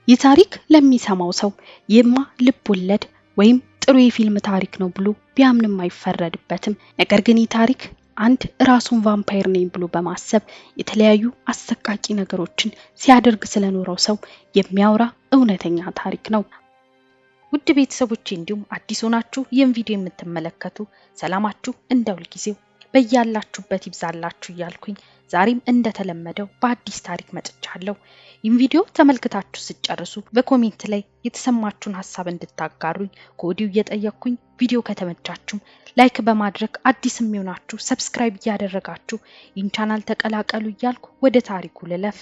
ይህ ታሪክ ለሚሰማው ሰው የማ ልብ ወለድ ወይም ጥሩ የፊልም ታሪክ ነው ብሎ ቢያምንም አይፈረድበትም። ነገር ግን ይህ ታሪክ አንድ ራሱን ቫምፓየር ነኝ ብሎ በማሰብ የተለያዩ አሰቃቂ ነገሮችን ሲያደርግ ስለኖረው ሰው የሚያወራ እውነተኛ ታሪክ ነው። ውድ ቤተሰቦቼ እንዲሁም አዲስ ሆናችሁ ይህን ቪዲዮ የምትመለከቱ ሰላማችሁ እንደ ሁልጊዜው በያላችሁበት ይብዛላችሁ እያልኩኝ ዛሬም እንደተለመደው በአዲስ ታሪክ መጥቻለሁ። ይህን ቪዲዮ ተመልክታችሁ ስትጨርሱ በኮሜንት ላይ የተሰማችሁን ሀሳብ እንድታጋሩኝ ከወዲሁ እየጠየቅኩኝ ቪዲዮ ከተመቻችሁ ላይክ በማድረግ አዲስ የሚሆናችሁ ሰብስክራይብ እያደረጋችሁ ይህን ቻናል ተቀላቀሉ እያልኩ ወደ ታሪኩ ልለፍ።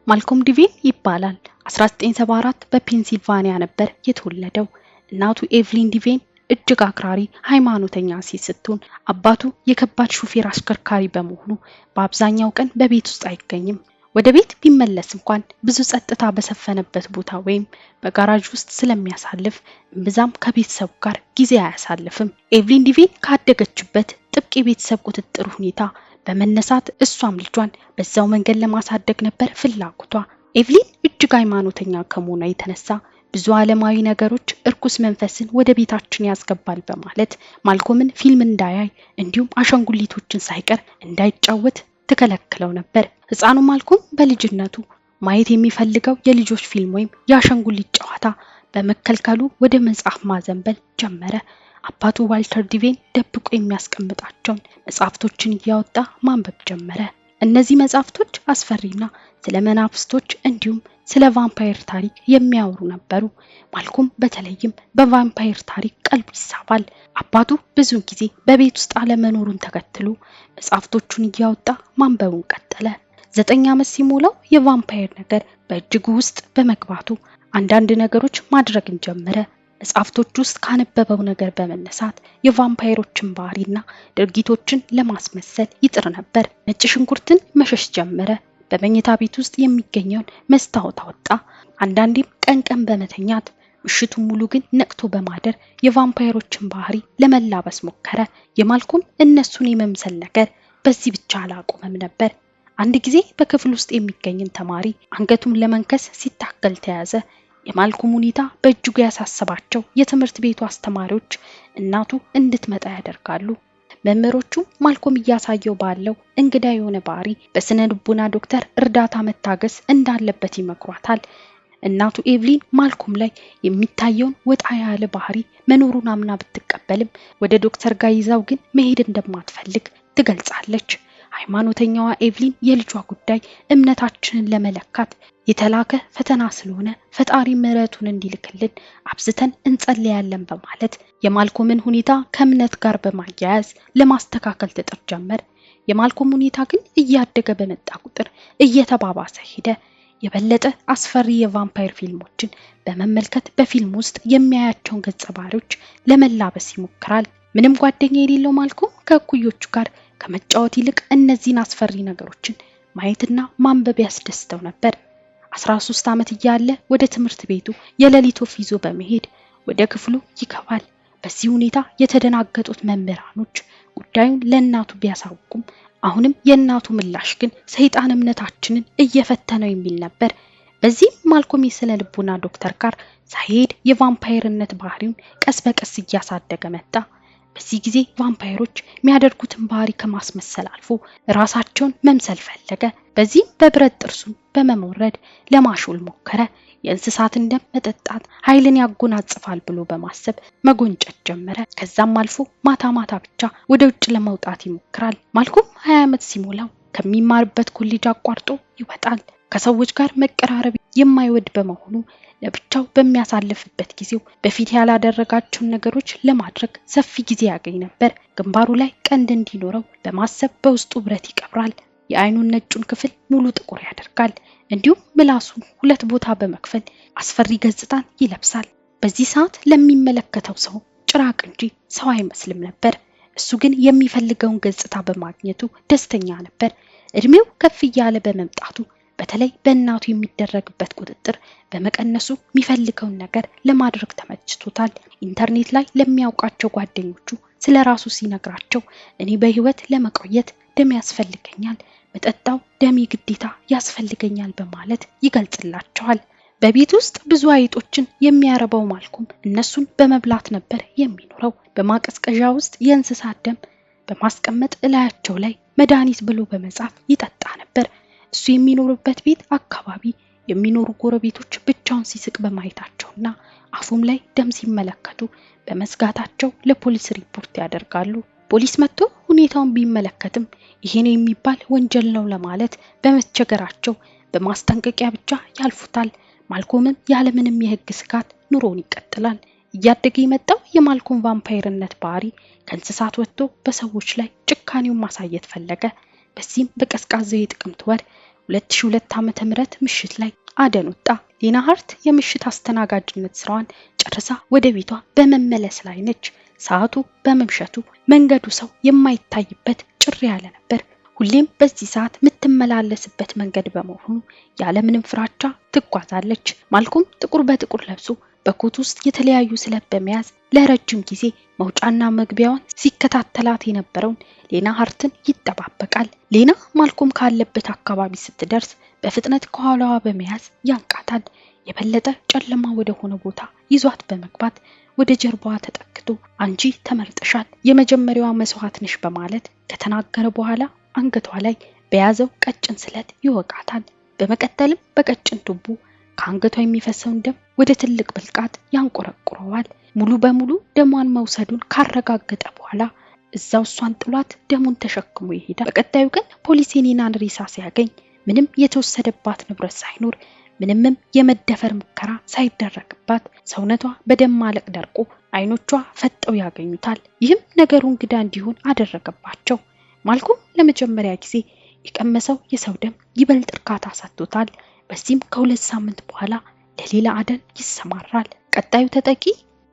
ማልኮም ዲቪን ይባላል። 1974 በፔንሲልቫኒያ ነበር የተወለደው። እናቱ ኤቭሊን ዲቪን እጅግ አክራሪ ሃይማኖተኛ ሴት ስትሆን አባቱ የከባድ ሹፌር አሽከርካሪ በመሆኑ በአብዛኛው ቀን በቤት ውስጥ አይገኝም። ወደ ቤት ቢመለስ እንኳን ብዙ ጸጥታ በሰፈነበት ቦታ ወይም በጋራጅ ውስጥ ስለሚያሳልፍ እምብዛም ከቤተሰቡ ጋር ጊዜ አያሳልፍም። ኤቭሊን ዲቪን ካደገችበት ጥብቅ የቤተሰብ ቁጥጥር ሁኔታ በመነሳት እሷም ልጇን በዛው መንገድ ለማሳደግ ነበር ፍላጎቷ። ኤቭሊን እጅግ ሃይማኖተኛ ከመሆኗ የተነሳ ብዙ ዓለማዊ ነገሮች እርኩስ መንፈስን ወደ ቤታችን ያስገባል በማለት ማልኮምን ፊልም እንዳያይ እንዲሁም አሻንጉሊቶችን ሳይቀር እንዳይጫወት ተከለክለው ነበር። ህፃኑ ማልኮም በልጅነቱ ማየት የሚፈልገው የልጆች ፊልም ወይም የአሻንጉሊት ጨዋታ በመከልከሉ ወደ መጽሐፍ ማዘንበል ጀመረ። አባቱ ዋልተር ዲቪን ደብቆ የሚያስቀምጣቸውን መጽሐፍቶችን እያወጣ ማንበብ ጀመረ። እነዚህ መጽሐፍቶች አስፈሪና ስለ መናፍስቶች እንዲሁም ስለ ቫምፓየር ታሪክ የሚያወሩ ነበሩ። ማልኮም በተለይም በቫምፓየር ታሪክ ቀልቡ ይሳባል። አባቱ ብዙ ጊዜ በቤት ውስጥ አለመኖሩን ተከትሎ መጽሐፍቶቹን እያወጣ ማንበቡን ቀጠለ። 9 ዓመት ሲሞላው የቫምፓየር ነገር በእጅጉ ውስጥ በመግባቱ አንዳንድ ነገሮች ማድረግን ጀመረ። መጽሐፍቶች ውስጥ ካነበበው ነገር በመነሳት የቫምፓየሮችን ባህሪና ድርጊቶችን ለማስመሰል ይጥር ነበር። ነጭ ሽንኩርትን መሸሽ ጀመረ። በመኝታ ቤት ውስጥ የሚገኘውን መስታወት አወጣ። አንዳንዴም ቀን በመተኛት ምሽቱን ሙሉ ግን ነቅቶ በማደር የቫምፓየሮችን ባህሪ ለመላበስ ሞከረ። የማልኮም እነሱን የመምሰል ነገር በዚህ ብቻ አላቆመም ነበር። አንድ ጊዜ በክፍል ውስጥ የሚገኝን ተማሪ አንገቱን ለመንከስ ሲታገል ተያዘ። የማልኮም ሁኔታ በእጅጉ ያሳሰባቸው የትምህርት ቤቱ አስተማሪዎች እናቱ እንድትመጣ ያደርጋሉ። መምህሮቹ ማልኮም እያሳየው ባለው እንግዳ የሆነ ባህሪ በስነ ልቦና ዶክተር እርዳታ መታገስ እንዳለበት ይመክሯታል። እናቱ ኤቭሊን ማልኮም ላይ የሚታየውን ወጣ ያለ ባህሪ መኖሩን አምና ብትቀበልም ወደ ዶክተር ጋር ይዛው ግን መሄድ እንደማትፈልግ ትገልጻለች። ሃይማኖተኛዋ ኤቭሊን የልጇ ጉዳይ እምነታችንን ለመለካት የተላከ ፈተና ስለሆነ ፈጣሪ ምሕረቱን እንዲልክልን አብዝተን እንጸልያለን በማለት የማልኮምን ሁኔታ ከእምነት ጋር በማያያዝ ለማስተካከል ትጥር ጀመር። የማልኮም ሁኔታ ግን እያደገ በመጣ ቁጥር እየተባባሰ ሄደ። የበለጠ አስፈሪ የቫምፓየር ፊልሞችን በመመልከት በፊልም ውስጥ የሚያያቸውን ገጸ ባህሪዎች ለመላበስ ይሞክራል። ምንም ጓደኛ የሌለው ማልኮም ከእኩዮቹ ጋር ከመጫወት ይልቅ እነዚህን አስፈሪ ነገሮችን ማየትና ማንበብ ያስደስተው ነበር። 13 ዓመት እያለ ወደ ትምህርት ቤቱ የሌሊት ወፍ ይዞ በመሄድ ወደ ክፍሉ ይገባል። በዚህ ሁኔታ የተደናገጡት መምህራኖች ጉዳዩን ለእናቱ ቢያሳውቁም አሁንም የእናቱ ምላሽ ግን ሰይጣን እምነታችንን እየፈተነው የሚል ነበር። በዚህም ማልኮም የስነ ልቦና ዶክተር ጋር ሳይሄድ የቫምፓየርነት ባህሪውን ቀስ በቀስ እያሳደገ መጣ። በዚህ ጊዜ ቫምፓየሮች የሚያደርጉትን ባህሪ ከማስመሰል አልፎ ራሳቸውን መምሰል ፈለገ። በዚህም በብረት ጥርሱን በመሞረድ ለማሾል ሞከረ። የእንስሳትን ደም መጠጣት ኃይልን ያጎናጽፋል ብሎ በማሰብ መጎንጨት ጀመረ። ከዛም አልፎ ማታ ማታ ብቻ ወደ ውጭ ለመውጣት ይሞክራል። ማልኮም 20 ዓመት ሲሞላው ከሚማርበት ኮሌጅ አቋርጦ ይወጣል። ከሰዎች ጋር መቀራረብ የማይወድ በመሆኑ ለብቻው በሚያሳልፍበት ጊዜው በፊት ያላደረጋቸውን ነገሮች ለማድረግ ሰፊ ጊዜ ያገኝ ነበር። ግንባሩ ላይ ቀንድ እንዲኖረው በማሰብ በውስጡ ብረት ይቀብራል። የአይኑን ነጩን ክፍል ሙሉ ጥቁር ያደርጋል። እንዲሁም ምላሱን 2 ቦታ በመክፈል አስፈሪ ገጽታን ይለብሳል። በዚህ ሰዓት ለሚመለከተው ሰው ጭራቅ እንጂ ሰው አይመስልም ነበር። እሱ ግን የሚፈልገውን ገጽታ በማግኘቱ ደስተኛ ነበር። እድሜው ከፍ እያለ በመምጣቱ በተለይ በእናቱ የሚደረግበት ቁጥጥር በመቀነሱ የሚፈልገውን ነገር ለማድረግ ተመችቶታል። ኢንተርኔት ላይ ለሚያውቃቸው ጓደኞቹ ስለራሱ ሲነግራቸው እኔ በህይወት ለመቆየት ደም ያስፈልገኛል፣ መጠጣው ደሜ ግዴታ ያስፈልገኛል በማለት ይገልጽላቸዋል። በቤት ውስጥ ብዙ አይጦችን የሚያረባው ማልኮም እነሱን በመብላት ነበር የሚኖረው። በማቀዝቀዣ ውስጥ የእንስሳት ደም በማስቀመጥ እላያቸው ላይ መድኃኒት ብሎ በመጻፍ ይጠጣ ነበር። እሱ የሚኖርበት ቤት አካባቢ የሚኖሩ ጎረቤቶች ብቻውን ሲስቅ በማየታቸውና አፉም ላይ ደም ሲመለከቱ በመስጋታቸው ለፖሊስ ሪፖርት ያደርጋሉ። ፖሊስ መጥቶ ሁኔታውን ቢመለከትም ይሄ ነው የሚባል ወንጀል ነው ለማለት በመቸገራቸው በማስጠንቀቂያ ብቻ ያልፉታል። ማልኮምም ያለምንም የህግ ስጋት ኑሮውን ይቀጥላል። እያደገ የመጣው የማልኮም ቫምፓየርነት ባህሪ ከእንስሳት ወጥቶ በሰዎች ላይ ጭካኔውን ማሳየት ፈለገ። በዚህም በቀዝቃዛው የጥቅምት ወር 2002 ዓ.ም ምሽት ላይ አደን ወጣ። ሌና ሃርት የምሽት አስተናጋጅነት ስራዋን ጨርሳ ወደ ቤቷ በመመለስ ላይ ነች። ሰዓቱ በመምሸቱ መንገዱ ሰው የማይታይበት ጭር ያለ ነበር። ሁሌም በዚህ ሰዓት የምትመላለስበት መንገድ በመሆኑ ያለምንም ፍራቻ ትጓዛለች። ማልኮም ጥቁር በጥቁር ለብሶ በኮት ውስጥ የተለያዩ ስለት በመያዝ ለረጅም ጊዜ መውጫና መግቢያውን ሲከታተላት የነበረውን ሌና ሃርትን ይጠባበቃል። ሌና ማልኮም ካለበት አካባቢ ስትደርስ በፍጥነት ከኋላዋ በመያዝ ያንቃታል። የበለጠ ጨለማ ወደ ሆነ ቦታ ይዟት በመግባት ወደ ጀርባዋ ተጠክቶ አንቺ ተመርጠሻል፣ የመጀመሪያዋ መስዋዕት ነሽ በማለት ከተናገረ በኋላ አንገቷ ላይ በያዘው ቀጭን ስለት ይወጋታል። በመቀጠልም በቀጭን ቱቦ ከአንገቷ የሚፈሰውን ደም ወደ ትልቅ ብልቃጥ ያንቆረቁረዋል። ሙሉ በሙሉ ደሟን መውሰዱን ካረጋገጠ በኋላ እዛው እሷን ጥሏት ደሙን ተሸክሞ ይሄዳል። በቀጣዩ ቀን ፖሊስ የኔናን ሬሳ ሲያገኝ ምንም የተወሰደባት ንብረት ሳይኖር ምንምም የመደፈር ሙከራ ሳይደረግባት ሰውነቷ በደም ማለቅ ደርቆ አይኖቿ ፈጠው ያገኙታል። ይህም ነገሩ እንግዳ እንዲሆን አደረገባቸው። ማልኮም ለመጀመሪያ ጊዜ የቀመሰው የሰው ደም ይበልጥ እርካታ ሰጥቶታል። በዚህም ከ2 ሳምንት በኋላ ለሌላ አደን ይሰማራል። ቀጣዩ ተጠቂ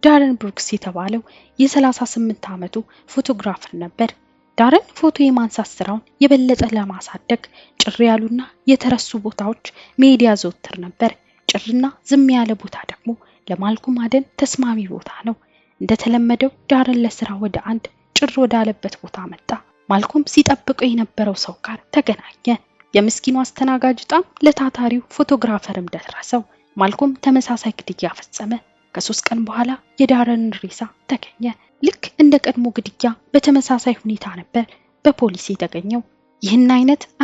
ዳረን ብሩክስ የተባለው የ38 ዓመቱ ፎቶግራፈር ነበር። ዳረን ፎቶ የማንሳት ስራውን የበለጠ ለማሳደግ ጭር ያሉና የተረሱ ቦታዎች መሄድ ያዘወትር ነበር። ጭርና ዝም ያለ ቦታ ደግሞ ለማልኮም አደን ተስማሚ ቦታ ነው። እንደተለመደው ዳረን ለስራ ወደ አንድ ጭር ወዳለበት ቦታ መጣ። ማልኮም ሲጠብቀው የነበረው ሰው ጋር ተገናኘ። የምስኪኑ አስተናጋጅ ጣም ለታታሪው ፎቶግራፈርም ደረሰው። ማልኮም ተመሳሳይ ግድያ ፈጸመ። ከ3 ቀን በኋላ የዳረን ሬሳ ተገኘ። ልክ እንደ ቀድሞ ግድያ በተመሳሳይ ሁኔታ ነበር በፖሊስ የተገኘው። ይህን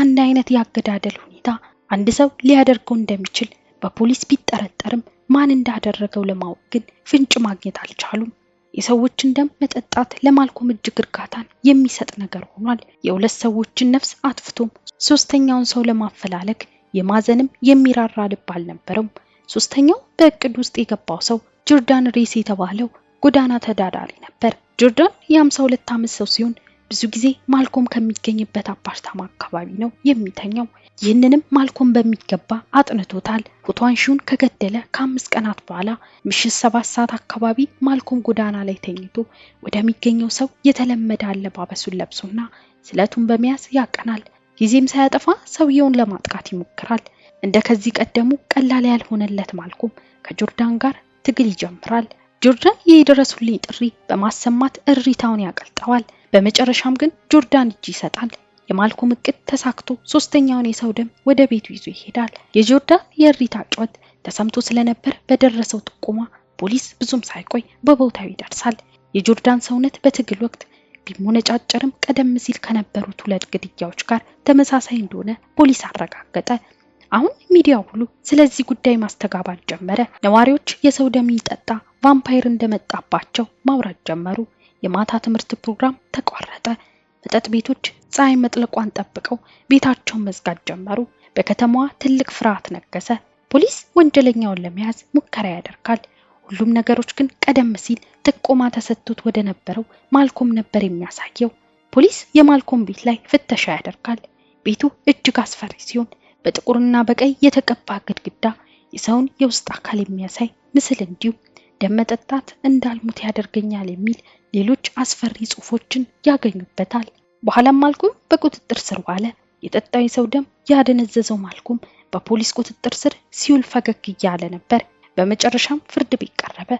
አንድ አይነት ያገዳደል ሁኔታ አንድ ሰው ሊያደርገው እንደሚችል በፖሊስ ቢጠረጠርም ማን እንዳደረገው ለማወቅ ግን ፍንጭ ማግኘት አልቻሉም። የሰዎችን ደም መጠጣት ለማልኮም እጅግ እርካታን የሚሰጥ ነገር ሆኗል። የሁለት ሰዎችን ነፍስ አጥፍቶም ሶስተኛውን ሰው ለማፈላለግ የማዘንም የሚራራ ልብ አልነበረም። ሶስተኛው በእቅድ ውስጥ የገባው ሰው ጆርዳን ሬስ የተባለው ጎዳና ተዳዳሪ ነበር። ጆርዳን የ52 ዓመት ሰው ሲሆን ብዙ ጊዜ ማልኮም ከሚገኝበት አፓርታማ አካባቢ ነው የሚተኛው። ይህንንም ማልኮም በሚገባ አጥንቶታል። ፎቶ አንሺውን ከገደለ ከ5 ቀናት በኋላ ምሽት 7 ሰዓት አካባቢ ማልኮም ጎዳና ላይ ተኝቶ ወደሚገኘው ሰው የተለመደ አለባበሱን ለብሶና ስለቱን በመያዝ ያቀናል። ጊዜም ሳያጠፋ ሰውየውን ለማጥቃት ይሞክራል። እንደ ከዚህ ቀደሙ ቀላል ያልሆነለት ማልኮም ከጆርዳን ጋር ትግል ይጀምራል። ጆርዳን የደረሱልኝ ጥሪ በማሰማት እሪታውን ያቀልጠዋል። በመጨረሻም ግን ጆርዳን እጅ ይሰጣል። የማልኮም እቅድ ተሳክቶ ሶስተኛውን የሰው ደም ወደ ቤቱ ይዞ ይሄዳል። የጆርዳን የእሪታ ጩኸት ተሰምቶ ስለነበር በደረሰው ጥቆማ ፖሊስ ብዙም ሳይቆይ በቦታው ይደርሳል። የጆርዳን ሰውነት በትግል ወቅት ቢሞነጫጨርም ቀደም ሲል ከነበሩት 2 ግድያዎች ጋር ተመሳሳይ እንደሆነ ፖሊስ አረጋገጠ። አሁን ሚዲያው ሁሉ ስለዚህ ጉዳይ ማስተጋባት ጀመረ። ነዋሪዎች የሰው ደም ይጠጣ ቫምፓየር እንደመጣባቸው ማውራት ጀመሩ። የማታ ትምህርት ፕሮግራም ተቋረጠ። መጠጥ ቤቶች ፀሐይ መጥለቋን ጠብቀው ቤታቸውን መዝጋት ጀመሩ። በከተማዋ ትልቅ ፍርሃት ነገሰ። ፖሊስ ወንጀለኛውን ለመያዝ ሙከራ ያደርጋል። ሁሉም ነገሮች ግን ቀደም ሲል ጥቆማ ተሰጥቶት ወደ ነበረው ማልኮም ነበር የሚያሳየው። ፖሊስ የማልኮም ቤት ላይ ፍተሻ ያደርጋል። ቤቱ እጅግ አስፈሪ ሲሆን በጥቁርና በቀይ የተቀባ ግድግዳ የሰውን የውስጥ አካል የሚያሳይ ምስል እንዲሁም ደም መጠጣት እንዳልሞት ያደርገኛል የሚል ሌሎች አስፈሪ ጽሑፎችን ያገኙበታል። በኋላም ማልኮም በቁጥጥር ስር ዋለ። የጠጣው የሰው ደም ያደነዘዘው ማልኮም በፖሊስ ቁጥጥር ስር ሲውል ፈገግ እያለ ነበር። በመጨረሻም ፍርድ ቤት ቀረበ።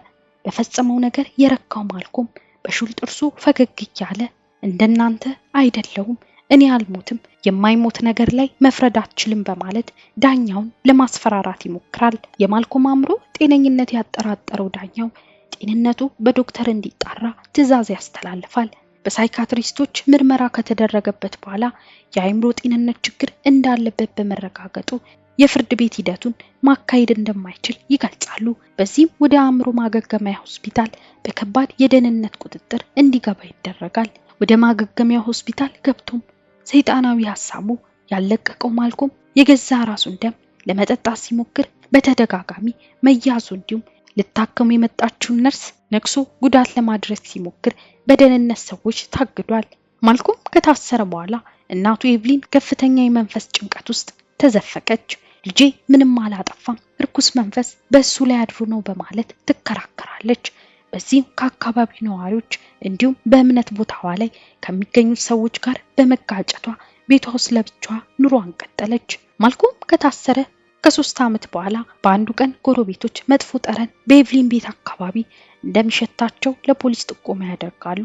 በፈጸመው ነገር የረካው ማልኮም በሹል ጥርሱ ፈገግ እያለ እንደናንተ አይደለሁም፣ እኔ አልሞትም፣ የማይሞት ነገር ላይ መፍረድ አትችልም በማለት ዳኛውን ለማስፈራራት ይሞክራል። የማልኮም አእምሮ ጤነኝነት ያጠራጠረው ዳኛው ጤንነቱ በዶክተር እንዲጣራ ትዕዛዝ ያስተላልፋል። በሳይካትሪስቶች ምርመራ ከተደረገበት በኋላ የአእምሮ ጤንነት ችግር እንዳለበት በመረጋገጡ የፍርድ ቤት ሂደቱን ማካሄድ እንደማይችል ይገልጻሉ። በዚህም ወደ አእምሮ ማገገሚያ ሆስፒታል በከባድ የደህንነት ቁጥጥር እንዲገባ ይደረጋል። ወደ ማገገሚያ ሆስፒታል ገብቶም ሰይጣናዊ ሐሳቡ ያለቀቀው ማልኮም የገዛ ራሱን ደም ለመጠጣት ሲሞክር በተደጋጋሚ መያዙ እንዲሁም ልታከሙ የመጣችውን ነርስ ነክሶ ጉዳት ለማድረስ ሲሞክር በደህንነት ሰዎች ታግዷል። ማልኮም ከታሰረ በኋላ እናቱ ኤቭሊን ከፍተኛ የመንፈስ ጭንቀት ውስጥ ተዘፈቀች። ልጄ ምንም አላጠፋም፣ እርኩስ መንፈስ በእሱ ላይ አድሮ ነው በማለት ትከራከራለች። በዚህም ከአካባቢው ነዋሪዎች እንዲሁም በእምነት ቦታዋ ላይ ከሚገኙት ሰዎች ጋር በመጋጨቷ ቤቷ ውስጥ ለብቻዋ ኑሯን ቀጠለች። ማልኮም ከታሰረ ከ3 ዓመት በኋላ በአንዱ ቀን ጎረቤቶች መጥፎ ጠረን በኤቭሊን ቤት አካባቢ እንደሚሸታቸው ለፖሊስ ጥቆማ ያደርጋሉ።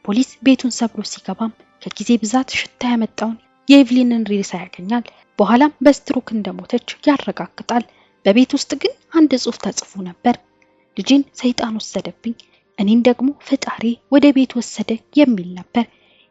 ፖሊስ ቤቱን ሰብሮ ሲገባም ከጊዜ ብዛት ሽታ ያመጣውን የኤቭሊንን ሬሳ ያገኛል። በኋላም በስትሮክ እንደሞተች ያረጋግጣል። በቤት ውስጥ ግን አንድ ጽሑፍ ተጽፎ ነበር። ልጄን ሰይጣን ወሰደብኝ፣ እኔን ደግሞ ፈጣሪ ወደ ቤት ወሰደ የሚል ነበር።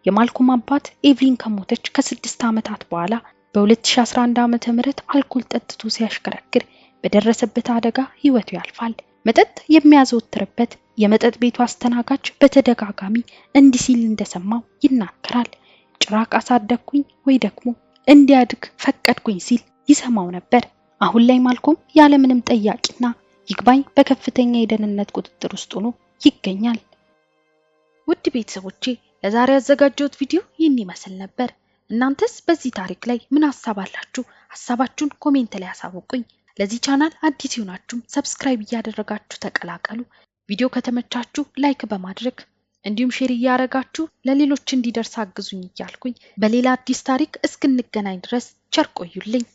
የማልኮም አባት ኤቭሊን ከሞተች ከ6 ዓመታት በኋላ በ2011 ዓመተ ምህረት አልኮል ጠጥቶ ሲያሽከረክር በደረሰበት አደጋ ህይወቱ ያልፋል። መጠጥ የሚያዘወትርበት የመጠጥ ቤቱ አስተናጋጅ በተደጋጋሚ እንዲህ ሲል እንደሰማው ይናገራል። ጭራቅ አሳደግኩኝ ወይ ደግሞ እንዲያድግ ፈቀድኩኝ ሲል ይሰማው ነበር። አሁን ላይ ማልኮም ያለምንም ጠያቂና ይግባኝ በከፍተኛ የደህንነት ቁጥጥር ውስጥ ሆኖ ይገኛል። ውድ ቤተሰቦቼ ለዛሬ ያዘጋጀሁት ቪዲዮ ይህን ይመስል ነበር። እናንተስ በዚህ ታሪክ ላይ ምን ሐሳብ አላችሁ? ሐሳባችሁን ኮሜንት ላይ አሳውቁኝ። ለዚህ ቻናል አዲስ ሆናችሁ ሰብስክራይብ እያደረጋችሁ ተቀላቀሉ። ቪዲዮ ከተመቻችሁ ላይክ በማድረግ እንዲሁም ሼር እያደረጋችሁ ለሌሎች እንዲደርስ አግዙኝ እያልኩኝ በሌላ አዲስ ታሪክ እስክንገናኝ ድረስ ቸር ቆዩልኝ።